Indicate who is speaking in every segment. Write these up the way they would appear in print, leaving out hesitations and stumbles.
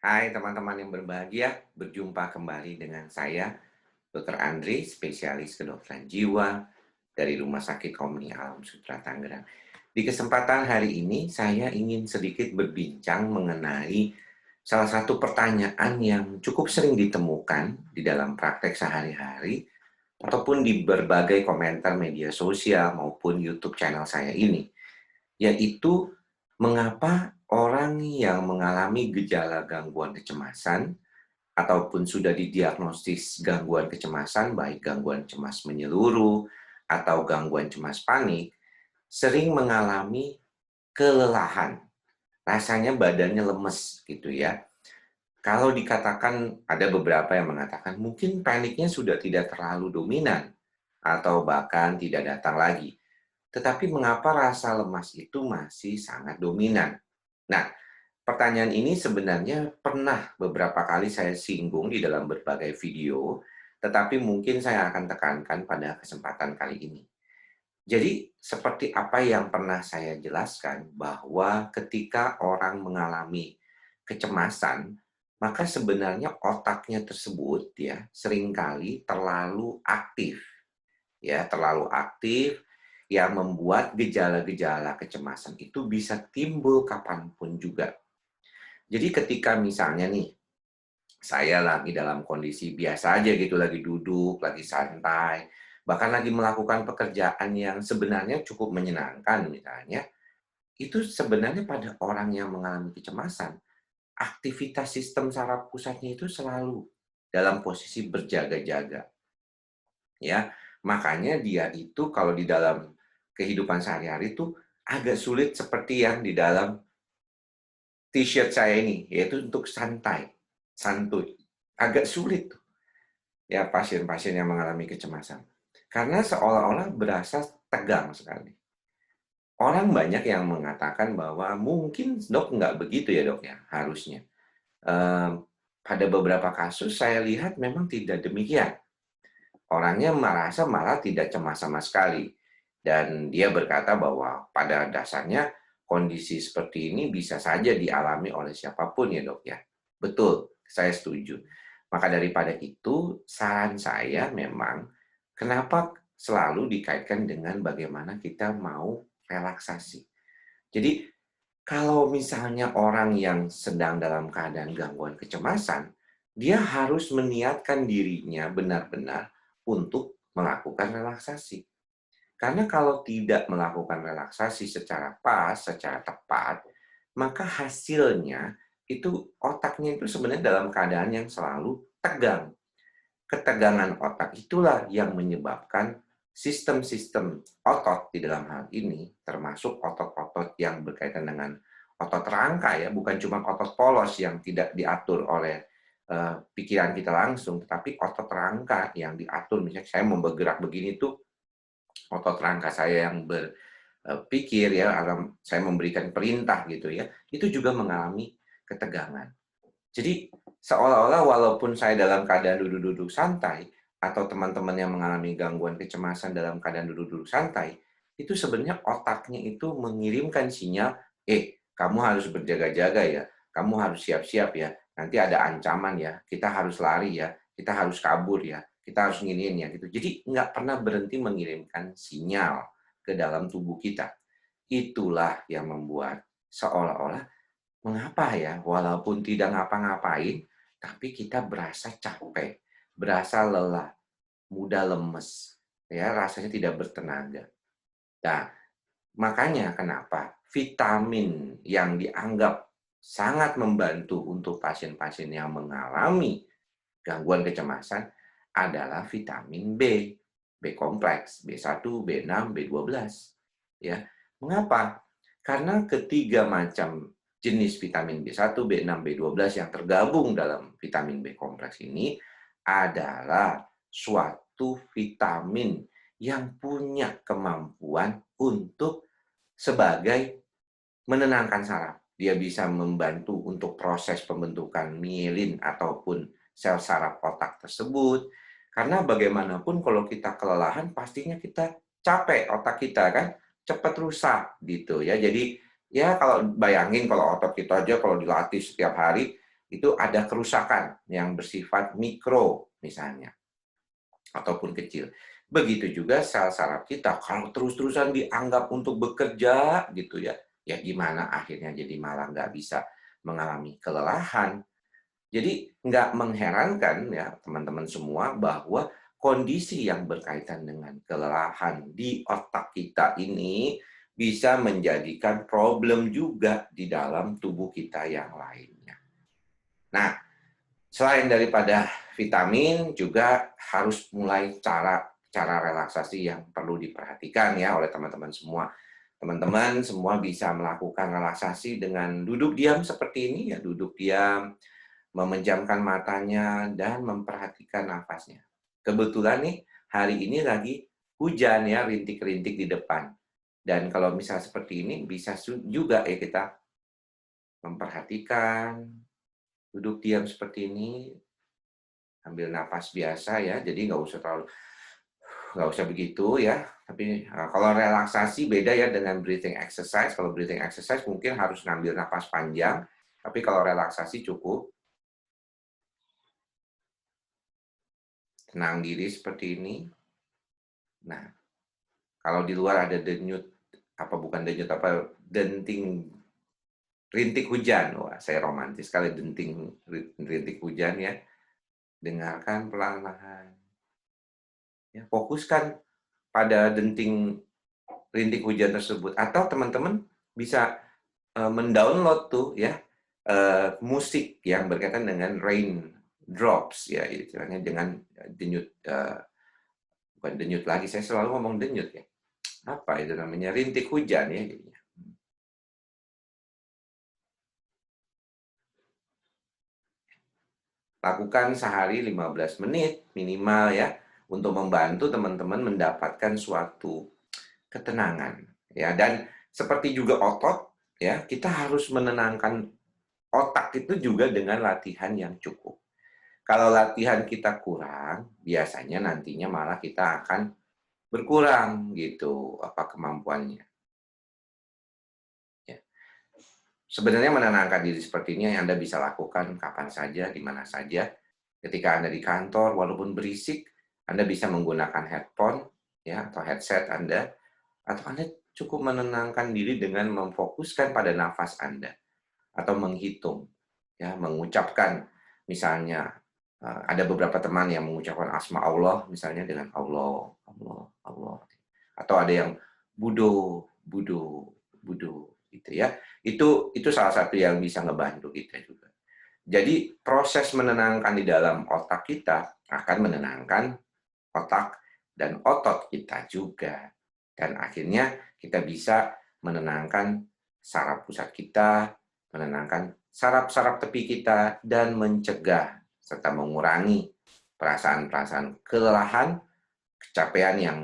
Speaker 1: Hai teman-teman yang berbahagia, berjumpa kembali dengan saya, Dr. Andri, spesialis kedokteran jiwa dari Rumah Sakit Komni Alam Sutra Tangerang. Di kesempatan hari ini, saya ingin sedikit berbincang mengenai salah satu pertanyaan yang cukup sering ditemukan di dalam praktek sehari-hari, ataupun di berbagai komentar media sosial maupun YouTube channel saya ini, yaitu mengapa orang yang mengalami gejala gangguan kecemasan ataupun sudah didiagnosis gangguan kecemasan, baik gangguan cemas menyeluruh atau gangguan cemas panik, sering mengalami kelelahan. Rasanya badannya lemes gitu ya. Kalau dikatakan ada beberapa yang mengatakan mungkin paniknya sudah tidak terlalu dominan atau bahkan tidak datang lagi. Tetapi mengapa rasa lemas itu masih sangat dominan? Nah, pertanyaan ini sebenarnya pernah beberapa kali saya singgung di dalam berbagai video, tetapi mungkin saya akan tekankan pada kesempatan kali ini. Jadi, seperti apa yang pernah saya jelaskan, bahwa ketika orang mengalami kecemasan, maka sebenarnya otaknya tersebut ya seringkali terlalu aktif, ya terlalu aktif yang membuat gejala-gejala kecemasan itu bisa timbul kapanpun juga. Jadi ketika misalnya nih, saya lagi dalam kondisi biasa aja gitu, lagi duduk, lagi santai, bahkan lagi melakukan pekerjaan yang sebenarnya cukup menyenangkan misalnya, itu sebenarnya pada orang yang mengalami kecemasan, aktivitas sistem saraf pusatnya itu selalu dalam posisi berjaga-jaga, ya. Makanya dia itu kalau di dalam kehidupan sehari-hari itu agak sulit seperti yang di dalam T-shirt saya ini, yaitu untuk santai, santuy. Agak sulit tuh, ya pasien-pasien yang mengalami kecemasan. Karena seolah-olah berasa tegang sekali. Orang banyak yang mengatakan bahwa mungkin dok nggak begitu ya dok ya, harusnya. Eee, pada beberapa kasus saya lihat memang tidak demikian. Orangnya merasa malah tidak cemas sama sekali. Dan dia berkata bahwa pada dasarnya kondisi seperti ini bisa saja dialami oleh siapapun ya dok ya. Betul, saya setuju. Maka daripada itu, saran saya memang kenapa selalu dikaitkan dengan bagaimana kita mau relaksasi. Jadi kalau misalnya orang yang sedang dalam keadaan gangguan kecemasan, dia harus meniatkan dirinya benar-benar untuk melakukan relaksasi. Karena kalau tidak melakukan relaksasi secara pas, secara tepat, maka hasilnya itu otaknya itu sebenarnya dalam keadaan yang selalu tegang. Ketegangan otak itulah yang menyebabkan sistem-sistem otot di dalam hal ini, termasuk otot-otot yang berkaitan dengan otot rangka ya, bukan cuma otot polos yang tidak diatur oleh pikiran kita langsung, tetapi otot rangka yang diatur. Misalnya saya mau bergerak begini tuh, otot rangka saya yang berpikir ya, saya memberikan perintah gitu ya, itu juga mengalami ketegangan. Jadi seolah-olah walaupun saya dalam keadaan duduk-duduk santai, atau teman-teman yang mengalami gangguan kecemasan dalam keadaan duduk-duduk santai, itu sebenarnya otaknya itu mengirimkan sinyal, kamu harus berjaga-jaga ya, kamu harus siap-siap ya, nanti ada ancaman ya, kita harus lari ya, kita harus kabur ya, kita harus nginiin ya gitu. Jadi nggak pernah berhenti mengirimkan sinyal ke dalam tubuh kita. Itulah yang membuat seolah-olah mengapa ya, walaupun tidak ngapa-ngapain, tapi kita berasa capek, berasa lelah, mudah lemes, ya rasanya tidak bertenaga. Nah, makanya kenapa vitamin yang dianggap sangat membantu untuk pasien-pasien yang mengalami gangguan kecemasan adalah vitamin B, B kompleks, B1, B6, B12. Ya. Mengapa? Karena ketiga macam jenis vitamin B1, B6, B12 yang tergabung dalam vitamin B kompleks ini adalah suatu vitamin yang punya kemampuan untuk sebagai menenangkan saraf. Dia bisa membantu untuk proses pembentukan mielin ataupun sel saraf otak tersebut. Karena bagaimanapun kalau kita kelelahan pastinya kita capek, otak kita kan cepat rusak gitu ya. Jadi ya kalau bayangin kalau otot kita aja kalau dilatih setiap hari itu ada kerusakan yang bersifat mikro misalnya, ataupun kecil. Begitu juga sel saraf kita, kalau terus-terusan dianggap untuk bekerja gitu ya, ya gimana akhirnya jadi malah nggak bisa mengalami kelelahan. Jadi nggak mengherankan ya teman-teman semua bahwa kondisi yang berkaitan dengan kelelahan di otak kita ini bisa menjadikan problem juga di dalam tubuh kita yang lainnya. Nah, selain daripada vitamin, juga harus mulai cara cara relaksasi yang perlu diperhatikan ya oleh teman-teman semua. Teman-teman semua bisa melakukan relaksasi dengan duduk diam seperti ini ya, duduk diam, memejamkan matanya, dan memperhatikan nafasnya. Kebetulan nih, hari ini lagi hujan ya, rintik-rintik di depan. Dan kalau misal seperti ini, bisa juga ya kita memperhatikan, duduk diam seperti ini, ambil napas biasa ya, jadi nggak usah begitu ya. Tapi kalau relaksasi beda ya dengan breathing exercise. Kalau breathing exercise mungkin harus ngambil napas panjang, tapi kalau relaksasi cukup tenang diri seperti ini. Nah, kalau di luar ada denyut, apa bukan denyut, apa, denting, rintik hujan. Wah, saya romantis sekali denting, rintik hujan ya. Dengarkan pelan-pelan. Ya, fokuskan pada denting rintik hujan tersebut. Atau teman-teman bisa mendownload tuh ya musik yang berkaitan dengan rain drops ya, istilahnya dengan denyut, bukan denyut lagi, saya selalu ngomong denyut ya. Apa itu namanya? Rintik hujan ya jadinya. Lakukan sehari 15 menit minimal ya, untuk membantu teman-teman mendapatkan suatu ketenangan ya. Dan seperti juga otot ya, kita harus menenangkan otak itu juga dengan latihan yang cukup. Kalau latihan kita kurang, biasanya nantinya malah kita akan berkurang gitu apa kemampuannya. Ya. Sebenarnya menenangkan diri seperti ini yang Anda bisa lakukan kapan saja, di mana saja. Ketika Anda di kantor, walaupun berisik, Anda bisa menggunakan headphone ya atau headset Anda, atau Anda cukup menenangkan diri dengan memfokuskan pada nafas Anda atau menghitung, ya, mengucapkan misalnya ada beberapa teman yang mengucapkan asma Allah misalnya dengan Allah, Allah, Allah, atau ada yang Budo, Budo, Budo, gitu ya. Itu salah satu yang bisa ngebantu kita juga. Jadi proses menenangkan di dalam otak kita akan menenangkan otak dan otot kita juga. Dan akhirnya kita bisa menenangkan saraf pusat kita, menenangkan saraf-saraf tepi kita, dan mencegah serta mengurangi perasaan-perasaan kelelahan, kecapean yang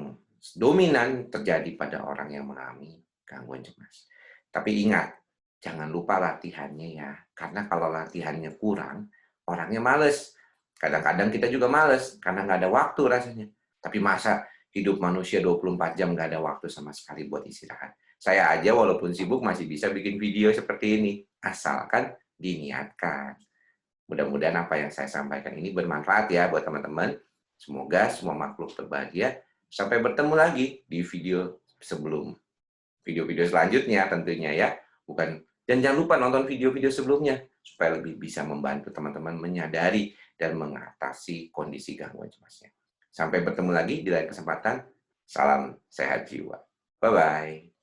Speaker 1: dominan terjadi pada orang yang mengalami gangguan cemas. Tapi ingat, jangan lupa latihannya ya. Karena kalau latihannya kurang, orangnya males. Kadang-kadang kita juga males, karena nggak ada waktu rasanya. Tapi masa hidup manusia 24 jam nggak ada waktu sama sekali buat istirahat. Saya aja walaupun sibuk masih bisa bikin video seperti ini. Asalkan diniatkan. Mudah-mudahan apa yang saya sampaikan ini bermanfaat ya buat teman-teman. Semoga semua makhluk berbahagia. Sampai bertemu lagi di video sebelum video-video selanjutnya tentunya ya. Dan jangan lupa nonton video-video sebelumnya supaya lebih bisa membantu teman-teman menyadari dan mengatasi kondisi gangguan cemasnya. Sampai bertemu lagi di lain kesempatan. Salam sehat jiwa. Bye-bye.